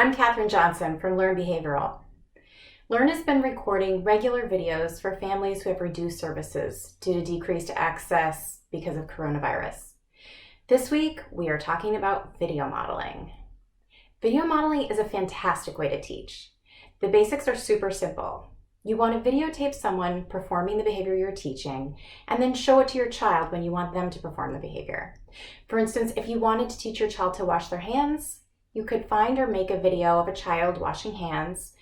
I'm Katherine Johnson from Learn Behavioral. Learn has been recording regular videos for families who have reduced services due to decreased access because of coronavirus. This week, we are talking about video modeling. Video modeling is a fantastic way to teach. The basics are super simple. You want to videotape someone performing the behavior you're teaching and then show it to your child when you want them to perform the behavior. For instance, if you wanted to teach your child to wash their hands, you could find or make a video of a child washing hands.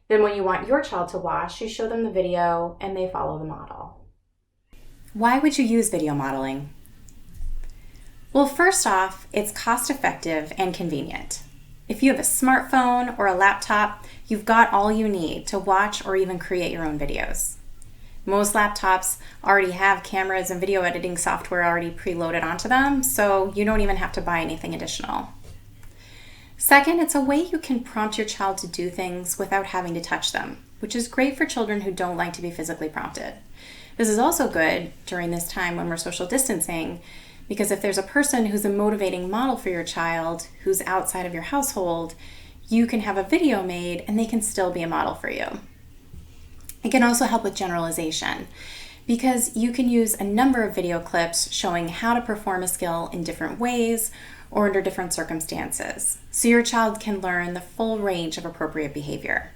Then when you want your child to wash, you show them the video and they follow the model. Why would you use video modeling? Well, first off, it's cost-effective and convenient. If you have a smartphone or a laptop, you've got all you need to watch or even create your own videos. Most laptops already have cameras and video editing software already preloaded onto them, so you don't even have to buy anything additional. Second, it's a way you can prompt your child to do things without having to touch them, which is great for children who don't like to be physically prompted. This is also good during this time when we're social distancing, because if there's a person who's a motivating model for your child who's outside of your household, you can have a video made and they can still be a model for you. It can also help with generalization because you can use a number of video clips showing how to perform a skill in different ways or under different circumstances, so your child can learn the full range of appropriate behavior.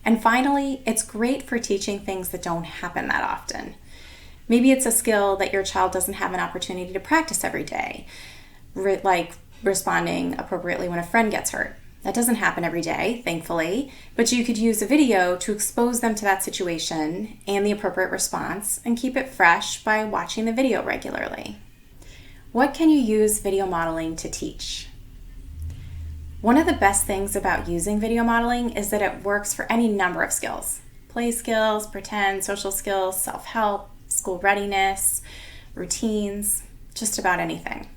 And finally, it's great for teaching things that don't happen that often. Maybe it's a skill that your child doesn't have an opportunity to practice every day, like responding appropriately when a friend gets hurt. That doesn't happen every day, thankfully, but you could use a video to expose them to that situation and the appropriate response and keep it fresh by watching the video regularly. What can you use video modeling to teach? One of the best things about using video modeling is that it works for any number of skills. Play skills, pretend, social skills, self-help, school readiness, routines, just about anything.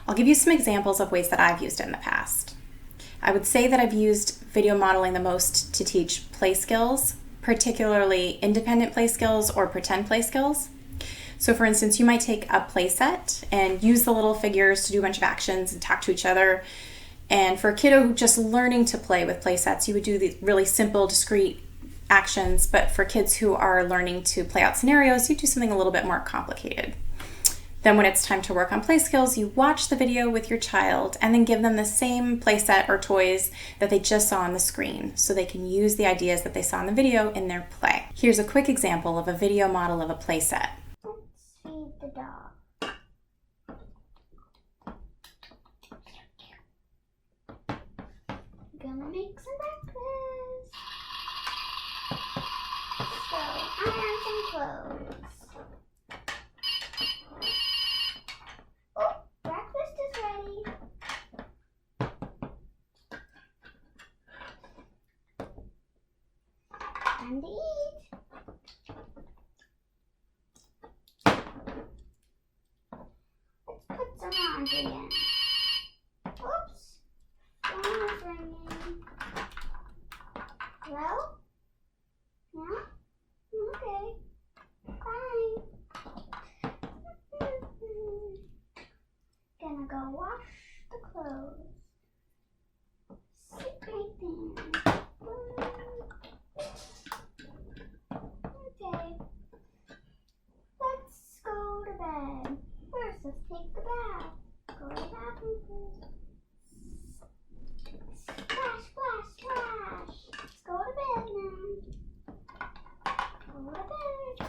I'll give you some examples of ways that I've used it in the past. I would say that I've used video modeling the most to teach play skills, particularly independent play skills or pretend play skills. So for instance, you might take a play set and use the little figures to do a bunch of actions and talk to each other. And for a kiddo just learning to play with play sets, you would do these really simple, discrete actions. But for kids who are learning to play out scenarios, you do something a little bit more complicated. Then when it's time to work on play skills, you watch the video with your child and then give them the same play set or toys that they just saw on the screen so they can use the ideas that they saw in the video in their play. Here's a quick example of a video model of a play set. Let's feed the dog. Gonna make some breakfast. So, iron some clothes. Oh, breakfast is ready. Time to eat. Let's put some laundry in. Oops. Phone is ringing. Hello? Yeah? Okay. Bye. Gonna go wash the clothes. Sit right there. Okay. Let's go to bed. First, let's take the bath. Go to the bathroom first. Splash, splash, splash. Let's go to bed now. Go to bed.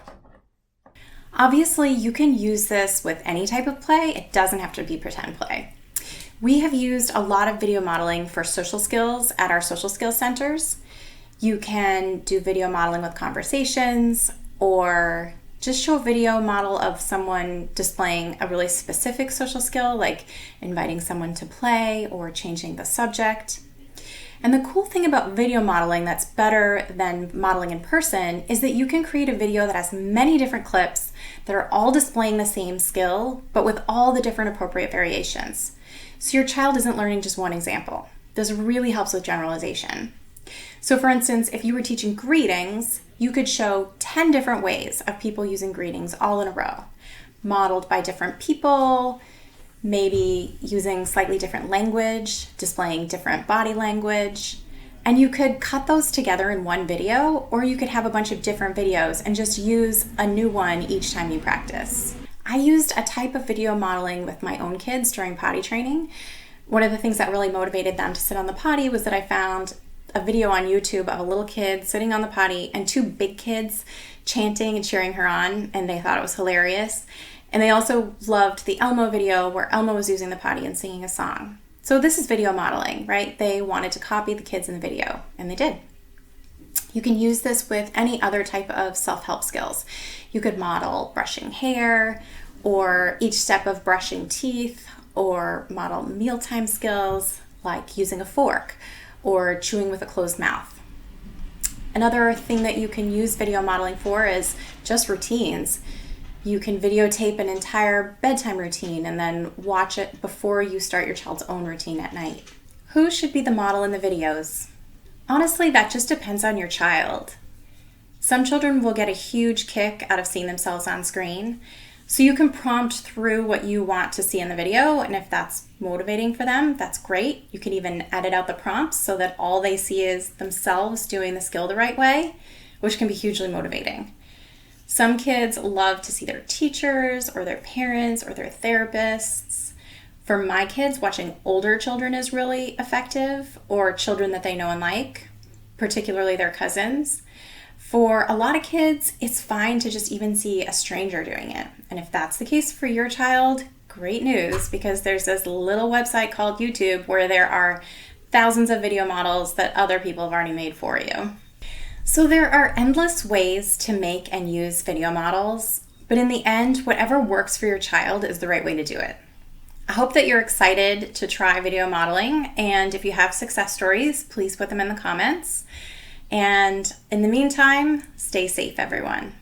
Obviously, you can use this with any type of play. It doesn't have to be pretend play. We have used a lot of video modeling for social skills at our social skills centers. You can do video modeling with conversations or just show a video model of someone displaying a really specific social skill, like inviting someone to play or changing the subject. And the cool thing about video modeling that's better than modeling in person is that you can create a video that has many different clips that are all displaying the same skill, but with all the different appropriate variations. So your child isn't learning just one example. This really helps with generalization. So for instance, if you were teaching greetings, you could show 10 different ways of people using greetings all in a row, modeled by different people, maybe using slightly different language, displaying different body language. And you could cut those together in one video, or you could have a bunch of different videos and just use a new one each time you practice. I used a type of video modeling with my own kids during potty training. One of the things that really motivated them to sit on the potty was that I found a video on YouTube of a little kid sitting on the potty and two big kids chanting and cheering her on, and they thought it was hilarious. And they also loved the Elmo video where Elmo was using the potty and singing a song. So this is video modeling, right? They wanted to copy the kids in the video, and they did. You can use this with any other type of self-help skills. You could model brushing hair, or each step of brushing teeth, or model mealtime skills like using a fork or chewing with a closed mouth. Another thing that you can use video modeling for is just routines. You can videotape an entire bedtime routine and then watch it before you start your child's own routine at night. Who should be the model in the videos? Honestly, that just depends on your child. Some children will get a huge kick out of seeing themselves on screen, so you can prompt through what you want to see in the video, and if that's motivating for them, that's great. You can even edit out the prompts so that all they see is themselves doing the skill the right way, which can be hugely motivating. Some kids love to see their teachers or their parents or their therapists. For my kids, watching older children is really effective, or children that they know and like, particularly their cousins. For a lot of kids, it's fine to just even see a stranger doing it. And if that's the case for your child, great news, because there's this little website called YouTube where there are thousands of video models that other people have already made for you. So there are endless ways to make and use video models, but in the end, whatever works for your child is the right way to do it. I hope that you're excited to try video modeling, and if you have success stories, please put them in the comments. And in the meantime, stay safe, everyone.